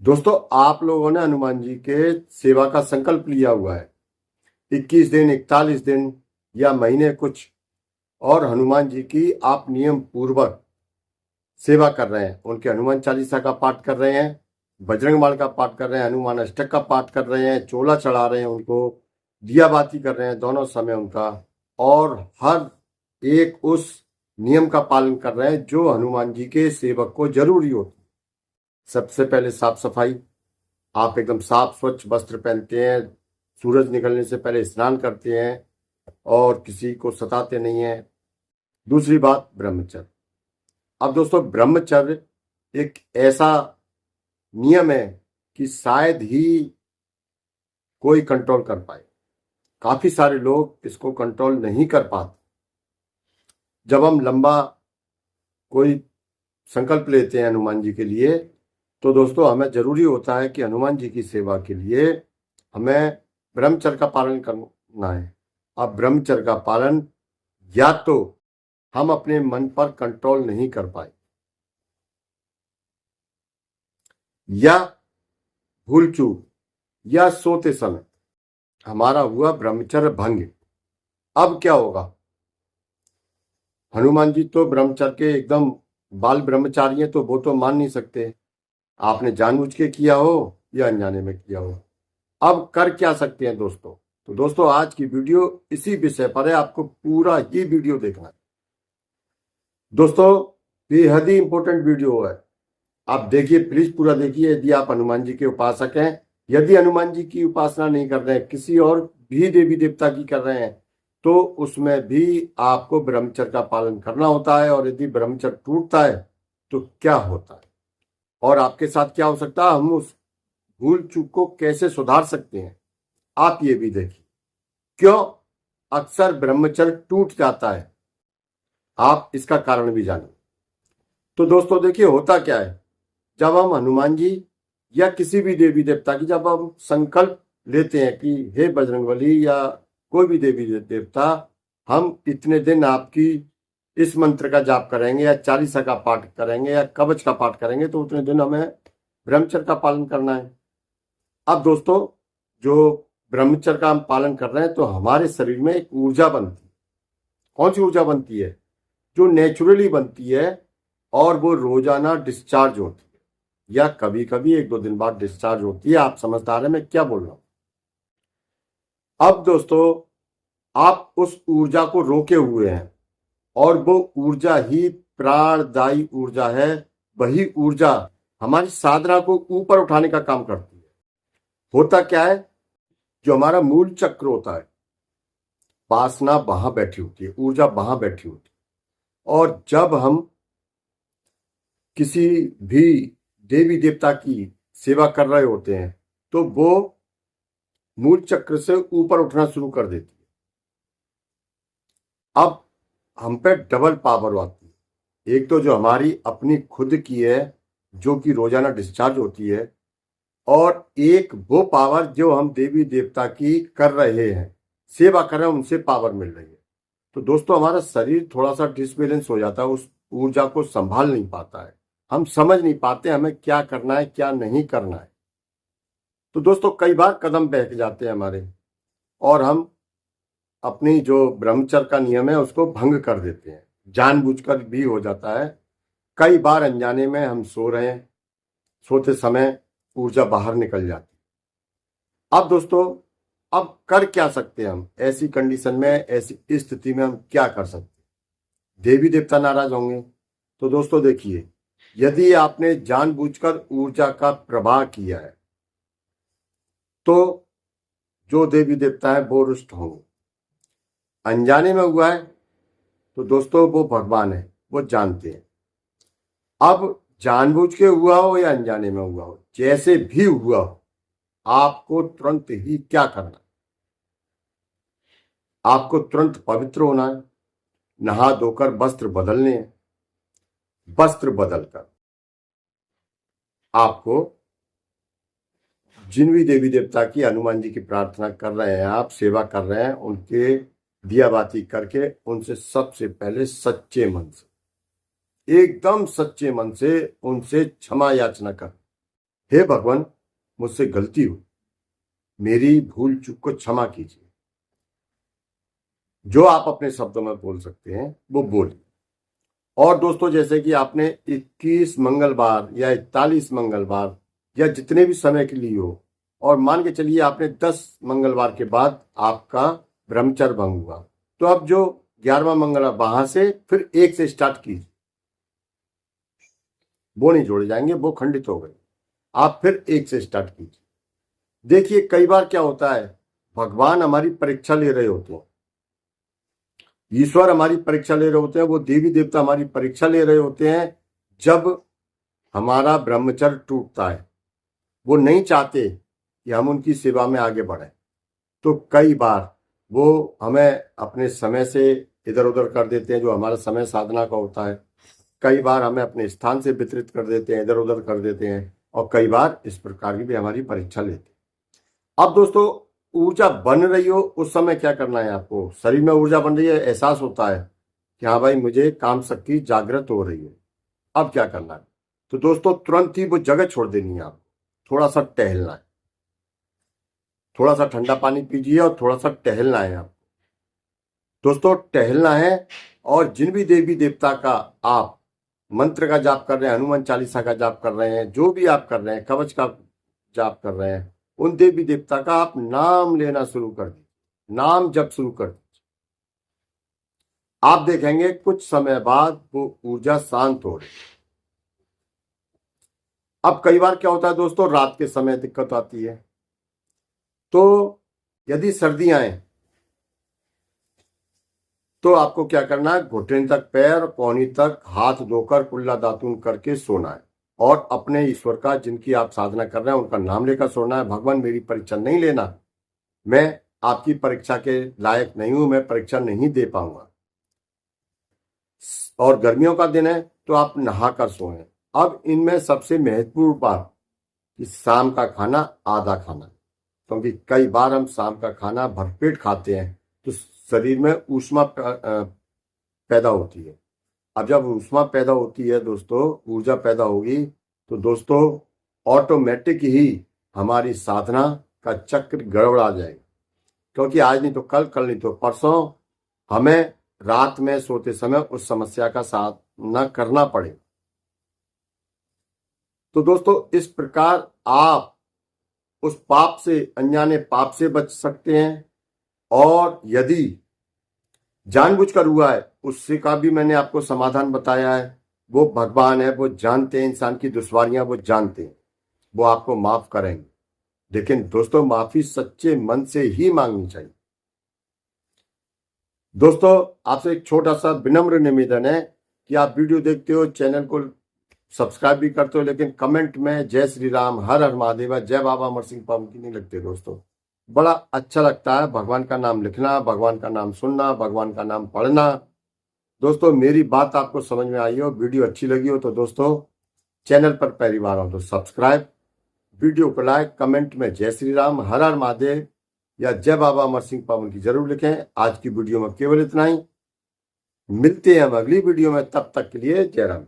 दोस्तों, आप लोगों ने हनुमान जी के सेवा का संकल्प लिया हुआ है। 21 दिन, 41 दिन या महीने कुछ, और हनुमान जी की आप नियम पूर्वक सेवा कर रहे हैं। उनके हनुमान चालीसा का पाठ कर रहे हैं, बजरंग बाण का पाठ कर रहे हैं, हनुमान अष्टक का पाठ कर रहे हैं, चोला चढ़ा रहे हैं, उनको दिया बाती कर रहे हैं दोनों समय उनका, और हर एक उस नियम का पालन कर रहे हैं जो हनुमान जी के सेवक को जरूरी होती है। सबसे पहले साफ सफाई, आप एकदम साफ स्वच्छ वस्त्र पहनते हैं, सूरज निकलने से पहले स्नान करते हैं और किसी को सताते नहीं हैं। दूसरी बात, ब्रह्मचर्य। अब दोस्तों, ब्रह्मचर्य एक ऐसा नियम है कि शायद ही कोई कंट्रोल कर पाए। काफी सारे लोग इसको कंट्रोल नहीं कर पाते। जब हम लंबा कोई संकल्प लेते हैं हनुमान जी के लिए, तो दोस्तों हमें जरूरी होता है कि हनुमान जी की सेवा के लिए हमें ब्रह्मचर्य का पालन करना है। अब ब्रह्मचर्य का पालन या तो हम अपने मन पर कंट्रोल नहीं कर पाए, या भूल चूक, या सोते समय हमारा हुआ ब्रह्मचर्य भंग। अब क्या होगा? हनुमान जी तो ब्रह्मचर्य के एकदम बाल ब्रह्मचारी हैं, तो वो तो मान नहीं सकते, आपने जानबूझ के किया हो या अनजाने में किया हो। अब कर क्या सकते हैं दोस्तों? तो दोस्तों, आज की वीडियो इसी विषय पर है, आपको पूरा ही वीडियो देखना है। दोस्तों, बेहद ही इंपॉर्टेंट वीडियो है, आप देखिए, प्लीज पूरा देखिए। यदि आप हनुमान जी के उपासक हैं, यदि हनुमान जी की उपासना नहीं कर रहे हैं, किसी और भी देवी देवता की कर रहे हैं, तो उसमें भी आपको ब्रह्मचर्य का पालन करना होता है। और यदि ब्रह्मचर्य टूटता है तो क्या होता है और आपके साथ क्या हो सकता है, हम उस भूल चूक को कैसे सुधार सकते हैं, आप ये भी देखिए। क्यों अक्सर ब्रह्मचर्य टूट जाता है, आप इसका कारण भी जानें। तो दोस्तों देखिए, होता क्या है, जब हम हनुमान जी या किसी भी देवी देवता की जब हम संकल्प लेते हैं कि हे बजरंगबली या कोई भी देवी देवता, हम इतने दिन आपकी इस मंत्र का जाप करेंगे या चालीसा का पाठ करेंगे या कवच का पाठ करेंगे, तो उतने दिन हमें ब्रह्मचर्य का पालन करना है। अब दोस्तों, जो ब्रह्मचर्य का हम पालन कर रहे हैं, तो हमारे शरीर में एक ऊर्जा बनती है। कौन सी ऊर्जा बनती है? जो नेचुरली बनती है, और वो रोजाना डिस्चार्ज होती है, या कभी कभी 1-2 दिन बाद डिस्चार्ज होती है। आप समझदार हैं मैं क्या बोल रहा हूं? अब दोस्तों, आप उस ऊर्जा को रोके हुए हैं, और वो ऊर्जा ही प्राणदायी ऊर्जा है। वही ऊर्जा हमारी साधना को ऊपर उठाने का काम करती है। होता क्या है, जो हमारा मूल चक्र होता है, वासना वहां बैठी होती है, ऊर्जा वहां बैठी होती है। और जब हम किसी भी देवी देवता की सेवा कर रहे होते हैं, तो वो मूल चक्र से ऊपर उठना शुरू कर देती है। अब हम पे डबल पावर आती है। एक तो जो हमारी अपनी खुद की है, जो कि रोजाना डिस्चार्ज होती है, और एक वो पावर जो हम देवी देवता की कर रहे हैं, सेवा कर रहे हैं, उनसे पावर मिल रही है। तो दोस्तों, हमारा शरीर थोड़ा सा डिसबैलेंस हो जाता है, उस ऊर्जा को संभाल नहीं पाता है, हम समझ नहीं पाते हमें क्या करना है क्या नहीं करना है। तो दोस्तों, कई बार कदम बहक जाते हैं हमारे, और हम अपनी जो ब्रह्मचर्य का नियम है उसको भंग कर देते हैं। जानबूझकर भी हो जाता है, कई बार अनजाने में हम सो रहे हैं, सोते समय ऊर्जा बाहर निकल जाती है। अब दोस्तों, अब कर क्या सकते हैं हम ऐसी कंडीशन में, ऐसी स्थिति में हम क्या कर सकते हैं? देवी देवता नाराज होंगे। तो दोस्तों देखिए, यदि आपने जानबूझकर ऊर्जा का प्रवाह किया है, तो जो देवी देवता है वो रुष्ट होंगे। अनजाने में हुआ है, तो दोस्तों वो भगवान है, वो जानते हैं। अब जानबूझ के हुआ हो या अनजाने में हुआ हो, जैसे भी हुआ हो, आपको तुरंत ही क्या करना है? आपको तुरंत पवित्र होना है, नहा धोकर वस्त्र बदलने हैं। वस्त्र बदलकर आपको जिन भी देवी देवता की, हनुमान जी की प्रार्थना कर रहे हैं, आप सेवा कर रहे हैं, उनके दिया बाती करके उनसे सबसे पहले सच्चे मन से, एकदम सच्चे मन से उनसे क्षमा याचना कर। हे भगवान, मुझसे गलती हुई, मेरी भूल चूक को क्षमा कीजिए। जो आप अपने शब्दों में बोल सकते हैं वो बोलिए। और दोस्तों, जैसे कि आपने 21 मंगलवार या 41 मंगलवार या जितने भी समय के लिए हो, और मान के चलिए आपने 10 मंगलवार के बाद आपका ब्रह्मचर्य भंग हुआ, तो अब जो 11वां मंगलवार वहां से फिर 1 से स्टार्ट कीजिए। वो नहीं जोड़े जाएंगे, वो खंडित हो गए। आप फिर 1 से स्टार्ट कीजिए। देखिए, कई बार क्या होता है, भगवान हमारी परीक्षा ले रहे होते हैं, ईश्वर हमारी परीक्षा ले रहे होते हैं, वो देवी देवता हमारी परीक्षा ले रहे होते हैं। जब हमारा ब्रह्मचर्य टूटता है, वो नहीं चाहते कि हम उनकी सेवा में आगे बढ़े, तो कई बार वो हमें अपने समय से इधर उधर कर देते हैं, जो हमारा समय साधना का होता है। कई बार हमें अपने स्थान से वितरित कर देते हैं, इधर उधर कर देते हैं, और कई बार इस प्रकार की भी हमारी परीक्षा लेते हैं। अब दोस्तों, ऊर्जा बन रही हो उस समय क्या करना है आपको? शरीर में ऊर्जा बन रही है, एहसास होता है कि हाँ भाई, मुझे काम शक्ति जागृत हो रही है। अब क्या करना है? तो दोस्तों, तुरंत ही वो जगह छोड़ देनी है आपको, थोड़ा सा टहलना है, थोड़ा सा ठंडा पानी पीजिए और थोड़ा सा टहलना है आपको। दोस्तों, टहलना है, और जिन भी देवी देवता का आप मंत्र का जाप कर रहे हैं, हनुमान चालीसा का जाप कर रहे हैं, जो भी आप कर रहे हैं, कवच का जाप कर रहे हैं, उन देवी देवता का आप नाम लेना शुरू कर दीजिए, नाम जप शुरू कर दीजिए। आप देखेंगे कुछ समय बाद वो ऊर्जा शांत हो रही है। अब कई बार क्या होता है दोस्तों, रात के समय दिक्कत आती है। तो यदि सर्दियां हैं तो आपको क्या करना है, घुटने तक पैर, पौनी तक हाथ धोकर कुल्ला दातुन करके सोना है, और अपने ईश्वर का, जिनकी आप साधना कर रहे हैं, उनका नाम लेकर सोना है। भगवान, मेरी परीक्षा नहीं लेना, मैं आपकी परीक्षा के लायक नहीं हूं, मैं परीक्षा नहीं दे पाऊंगा। और गर्मियों का दिन है तो आप नहाकर सोएं। अब इनमें सबसे महत्वपूर्ण बात कि शाम का खाना आधा खाना, क्योंकि कई बार हम शाम का खाना भरपेट खाते हैं तो शरीर में ऊष्मा पैदा होती है। अब जब ऊष्मा पैदा होती है दोस्तों, ऊर्जा पैदा होगी, तो दोस्तों ऑटोमेटिक ही हमारी साधना का चक्र गड़बड़ा जाएगा। क्योंकि आज नहीं तो कल, कल नहीं तो परसों हमें रात में सोते समय उस समस्या का सामना करना पड़ेगा। तो दोस्तों, इस प्रकार आप उस पाप से, अनजाने पाप से बच सकते हैं। और यदि जानबूझकर हुआ है, उससे का भी मैंने आपको समाधान बताया है। वो भगवान है, वो जानते हैं इंसान की दुश्वारियां, वो जानते हैं, वो आपको माफ करेंगे। लेकिन दोस्तों, माफी सच्चे मन से ही मांगनी चाहिए। दोस्तों, आपसे एक छोटा सा विनम्र निवेदन है कि आप वीडियो देखते हो, चैनल को सब्सक्राइब भी करते हो, लेकिन कमेंट में जय श्री राम, हर हर महादेव, जय बाबा अमर सिंह पवन की नहीं लगते। दोस्तों, बड़ा अच्छा लगता है भगवान का नाम लिखना, भगवान का नाम सुनना, भगवान का नाम पढ़ना। दोस्तों, मेरी बात आपको समझ में आई हो, वीडियो अच्छी लगी हो तो दोस्तों, चैनल पर पहली बार हो तो सब्सक्राइब, वीडियो को लाइक, कमेंट में जय श्री राम, हर हर महादेव या जय बाबा अमर सिंह पवन की जरूर लिखें। आज की वीडियो में केवल इतना ही। मिलते हैं हम अगली वीडियो में, तब तक के लिए जय राम।